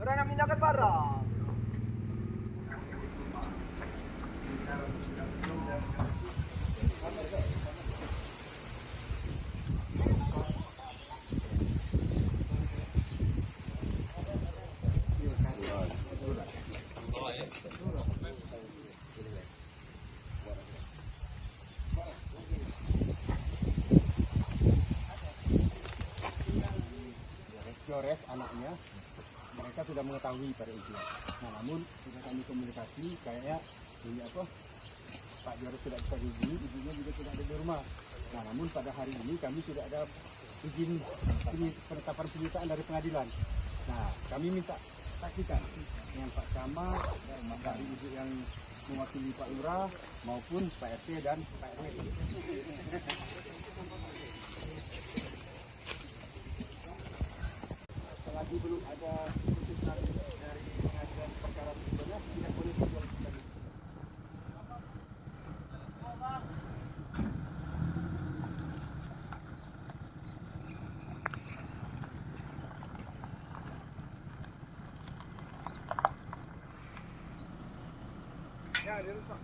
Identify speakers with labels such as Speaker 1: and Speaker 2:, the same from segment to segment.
Speaker 1: Orang yang mindahkan barang.
Speaker 2: Jores anaknya mereka sudah mengetahui pada intinya. Nah, namun sudah kami komunikasi kayaknya ini apa Pak Jores tidak bisa dihubungi, ibunya juga tidak ada di rumah. Nah, namun pada hari ini kami sudah ada izin penetapan penyitaan dari pengadilan. Nah, kami minta saksikan dengan Pak Camat dan dari ibu yang mewakili Pak Lurah maupun Pak RT dan Pak RW. Selagi belum ada keputusan dari pengadilan perkara tersebut, tidak boleh dijual kembali. Ya, dia rusak.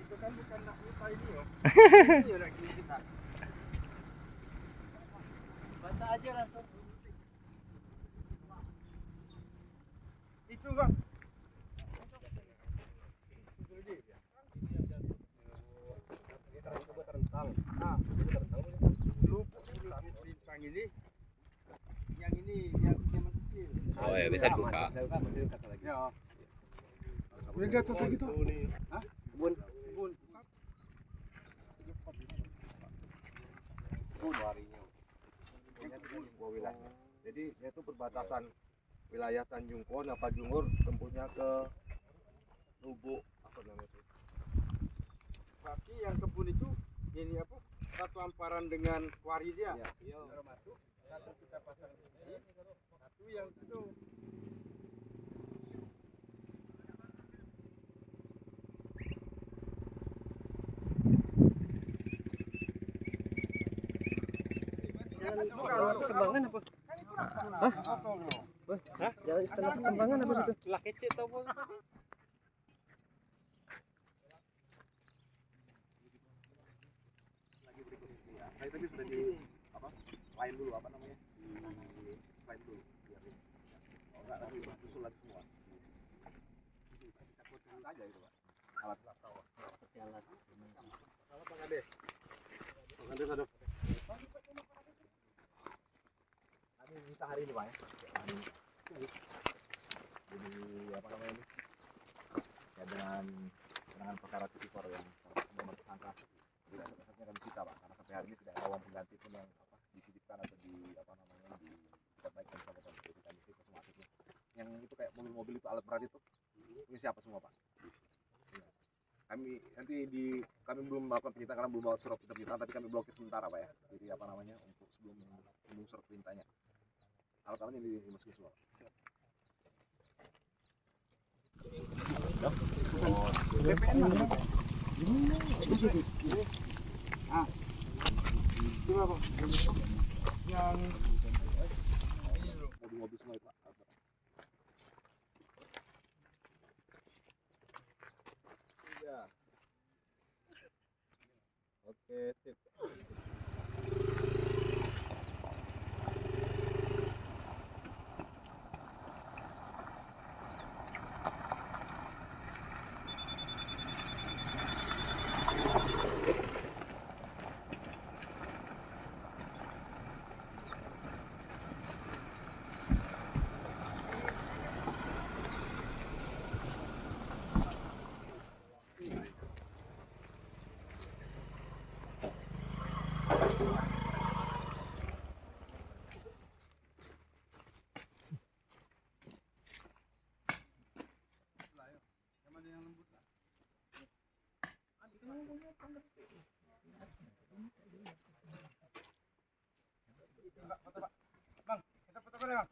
Speaker 2: Itu kan bukan nak lupa ini loh. Ini udah gini kita. Bata aja langsung. Itu bang. Dulu bintang ini, yang ini yang kecil.
Speaker 3: Oh ya bisa dibuka.
Speaker 2: Ya. Yang di atas lagi tuh. Hah? Kebun.
Speaker 1: Wilayah. Jadi itu perbatasan wilayah Tanjung Pon, Jungur tempuhnya ke Lubuk apa namanya itu. Berarti yang kebun itu ini apa? Satu hamparan dengan kuari dia. Iya. Masuk. Satu kita pasang di sini, satu yang itu.
Speaker 2: Perkembangan apa? Hah? Jalan istana perkembangan apa itu? Lah kece tau bos. Lagi berikutnya. Saya tadi sudah di apa? Lain dulu apa namanya? Lain dulu. Biar oh enggak lagi susul lagi semua. Kita potong aja itu, Pak. Alat tahu. Seperti alat. Alat Bang Ade. Bang Ade ada. Kita hari ini Pak ya. Jadi apa namanya ini? Ya dengan penanganan perkara tipikor yang memang tersangka tidak sepenuhnya kami cita Pak, karena sampai hari ini tidak ada uang pengganti pun yang apa dititipkan atau di apa namanya di tidak baik dan sama jadi kami cerita semua itu. Yang itu kayak mobil-mobil itu alat berat itu ini siapa semua Pak? Ya. Kami nanti kami belum melakukan penyitaan karena belum bawa surat penyitaan, tapi kami blokir sementara Pak ya. Jadi apa namanya untuk sebelum surat perintahnya. Alat-alatnya dimasukin semua.
Speaker 1: Yang
Speaker 2: mobil-mobil semua itu Pak.
Speaker 1: ya. Oke, sip. Bang, kita foto boleh Bang?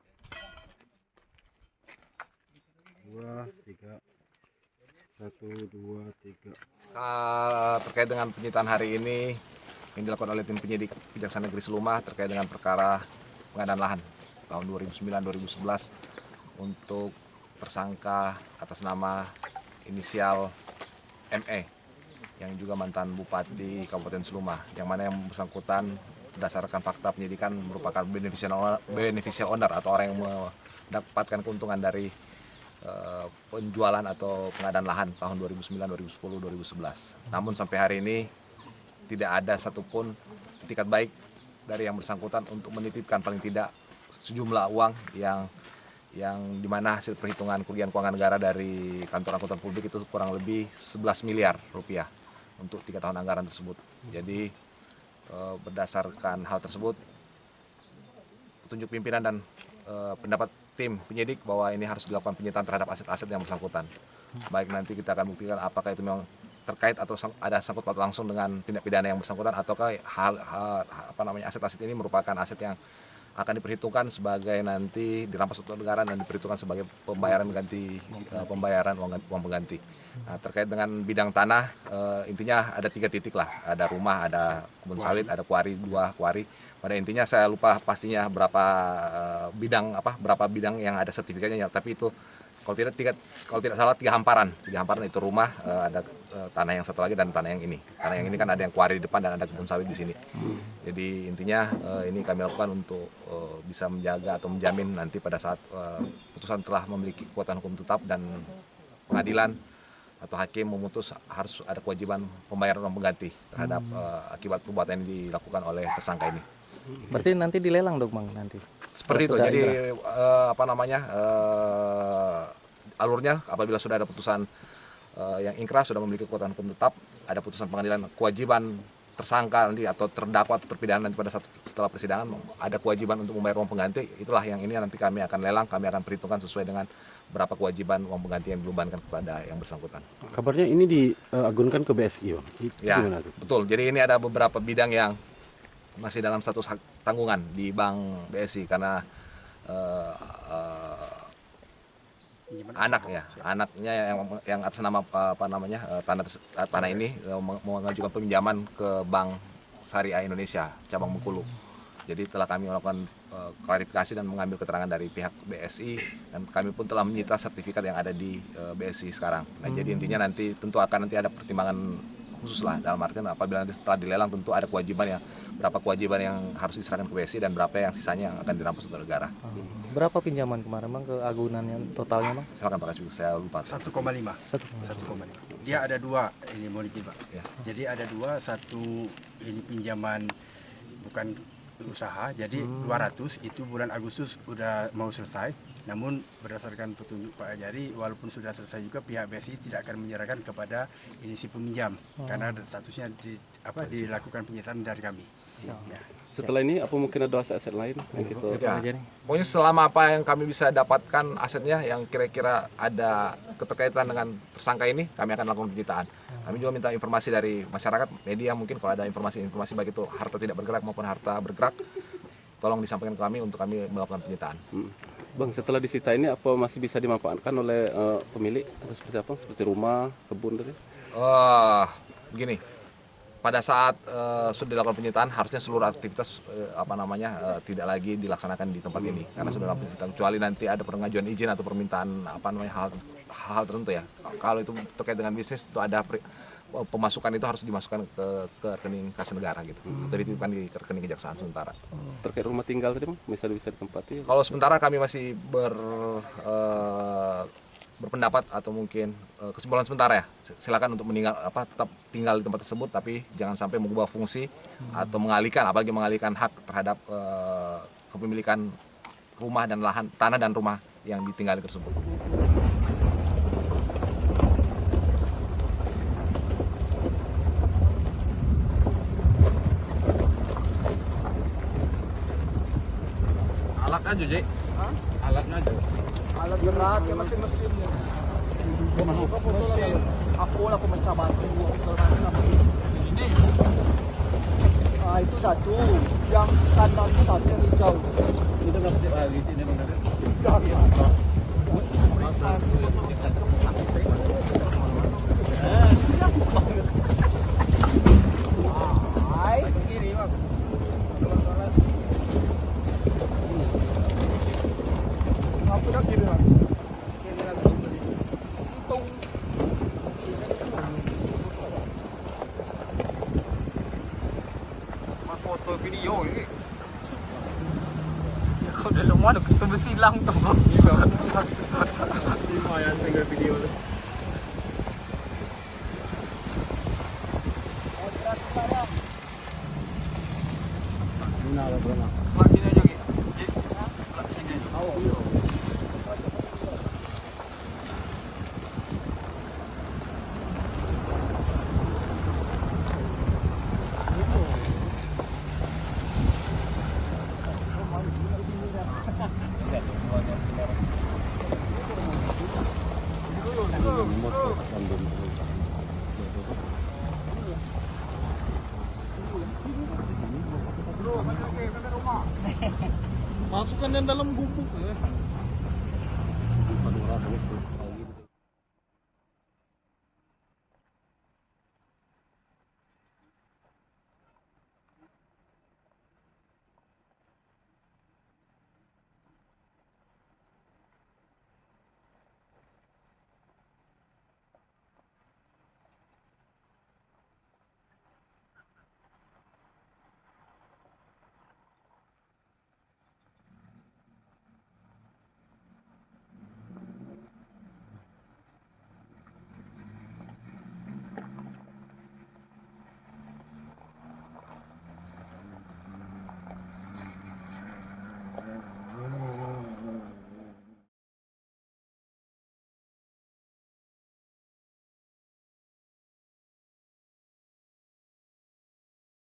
Speaker 2: 2, 3. 1, 2, 3.
Speaker 3: Terkait dengan penyitaan hari ini yang dilakukan oleh tim penyidik Kejaksaan Negeri Selumah terkait dengan perkara pengadaan lahan. tahun 2009-2011 untuk tersangka atas nama inisial ME yang juga mantan Bupati Kabupaten Seluma, yang mana yang bersangkutan berdasarkan fakta penyidikan merupakan beneficial owner atau orang yang mendapatkan keuntungan dari penjualan atau pengadaan lahan tahun 2009, 2010, 2011. Namun sampai hari ini tidak ada satupun itikat baik dari yang bersangkutan untuk menitipkan paling tidak sejumlah uang yang dimana hasil perhitungan kerugian keuangan negara dari kantor akuntan publik itu kurang lebih 11 miliar rupiah untuk 3 tahun anggaran tersebut. Jadi berdasarkan hal tersebut, petunjuk pimpinan dan pendapat tim penyidik bahwa ini harus dilakukan penyitaan terhadap aset-aset yang bersangkutan. Baik nanti kita akan buktikan apakah itu memang terkait atau ada sangkut paut langsung dengan tindak pidana yang bersangkutan, ataukah aset-aset ini merupakan aset yang akan diperhitungkan sebagai nanti dirampas untuk negara dan diperhitungkan sebagai pembayaran uang pengganti. Nah, terkait dengan bidang tanah, intinya ada 3 titik lah, ada rumah, ada kebun sawit, ada kuari, 2 kuari. Pada intinya saya lupa pastinya berapa bidang yang ada sertifikatnya, tapi itu kalau tidak salah 3 hamparan. 3 hamparan itu rumah, ada tanah yang satu lagi dan tanah yang ini. Tanah yang ini kan ada yang kuari di depan dan ada kebun sawit di sini. Jadi intinya ini kami lakukan untuk bisa menjaga atau menjamin nanti pada saat putusan telah memiliki kekuatan hukum tetap dan pengadilan atau hakim memutus harus ada kewajiban pembayaran uang pengganti terhadap akibat perbuatan yang dilakukan oleh tersangka ini.
Speaker 4: Berarti nanti dilelang dong Bang nanti?
Speaker 3: Seperti itu. Jadi alurnya apabila sudah ada putusan yang ingkrah, sudah memiliki kekuatan hukum tetap, ada putusan pengadilan, kewajiban tersangka nanti atau terdakwa atau terpidana nanti pada saat setelah persidangan ada kewajiban untuk membayar uang pengganti. Itulah yang ini nanti kami akan lelang, kami akan perhitungkan sesuai dengan berapa kewajiban uang pengganti yang dibebankan kepada yang bersangkutan.
Speaker 5: Kabarnya ini diagunkan ke BSI, Bang.
Speaker 3: Ya, betul. Jadi ini ada beberapa bidang yang masih dalam status tanggungan di Bank BSI karena anaknya yang atas nama tanah ini mengajukan peminjaman ke Bank Syariah Indonesia cabang Bengkulu. Jadi telah kami melakukan klarifikasi dan mengambil keterangan dari pihak BSI dan kami pun telah menyita sertifikat yang ada di BSI sekarang. Nah, jadi intinya nanti tentu akan ada pertimbangan khusus lah, dalam artian apabila nanti setelah dilelang tentu ada kewajiban berapa kewajiban yang harus diserahkan ke BSI dan berapa yang sisanya yang akan dirampas untuk negara.
Speaker 4: Berapa pinjaman kemarin Bang ke agunan yang totalnya Bang?
Speaker 3: Silakan Pak Kasbi, saya lupa.
Speaker 6: 1,5. Dia ada 2 ini mohon izin Pak.
Speaker 3: Ya.
Speaker 6: Jadi ada 2, satu ini pinjaman bukan usaha, jadi 200 itu bulan Agustus udah mau selesai. Namun berdasarkan petunjuk Pak Ajari, walaupun sudah selesai juga pihak BSI tidak akan menyerahkan kepada ini si peminjam karena statusnya dilakukan penyitaan dari kami. Ya.
Speaker 5: Setelah ini apa mungkin ada aset-aset lain yang kita
Speaker 3: Ya. Pokoknya selama apa yang kami bisa dapatkan asetnya yang kira-kira ada keterkaitan dengan tersangka ini, kami akan lakukan penyitaan. Kami juga minta informasi dari masyarakat, media mungkin kalau ada informasi-informasi baik itu harta tidak bergerak maupun harta bergerak, tolong disampaikan ke kami untuk kami melakukan penyitaan.
Speaker 5: Bang, setelah disita ini apa masih bisa dimanfaatkan oleh pemilik atau seperti apa? Seperti rumah, kebun tadi?
Speaker 3: Begini, pada saat sudah dilakukan penyitaan harusnya seluruh aktivitas tidak lagi dilaksanakan di tempat ini karena sudah dilakukan penyitaan, kecuali nanti ada pengajuan izin atau permintaan hal tertentu ya. Kalau itu terkait dengan bisnis itu ada pemasukan itu harus dimasukkan ke rekening kas negara gitu. Itu dititipkan di rekening kejaksaan sementara.
Speaker 5: Terkait rumah tinggal tadi Bang, bisa ditempati?
Speaker 3: Kalau sementara kami masih berpendapat atau mungkin kesimpulan sementara ya, silakan untuk tetap tinggal di tempat tersebut, tapi jangan sampai mengubah fungsi atau apalagi mengalihkan hak terhadap kepemilikan rumah dan lahan, tanah dan rumah yang ditinggali tersebut.
Speaker 7: Alatnya aja, Ji. Alatnya aja.
Speaker 1: Alat berat ya mesin-mesinnya. Mesin. Aku mencoba ini. Itu satu. Yang kanan itu satu yang hijau.
Speaker 7: Itu nggak bisa lagi sini benar.
Speaker 1: kaki dia. Ini langsung tadi. Untung.
Speaker 7: Foto video ini.
Speaker 4: Kau udah lama udah ketemu silang tuh.
Speaker 1: Lumayan tinggal video tu.
Speaker 7: Pak sini aja gitu. Pak sini aja.
Speaker 4: Masukkan yang dalam gubuk.
Speaker 5: Bukan orang terus tuh.